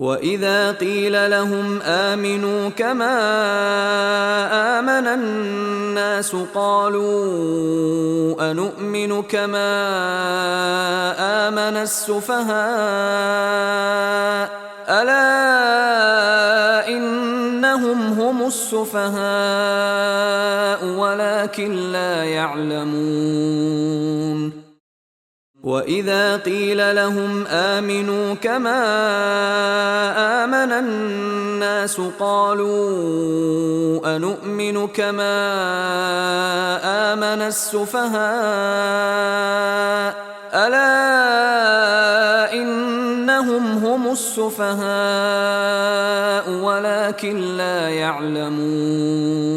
وإذا قيل لهم آمنوا كما آمن الناس قالوا أنؤمن كما آمن السفهاء ألا إنهم هم السفهاء ولكن لا يعلمون وإذا قيل لهم آمنوا كما آمن الناس قالوا أنؤمن كما آمن السفهاء ألا إنهم هم السفهاء ولكن لا يعلمون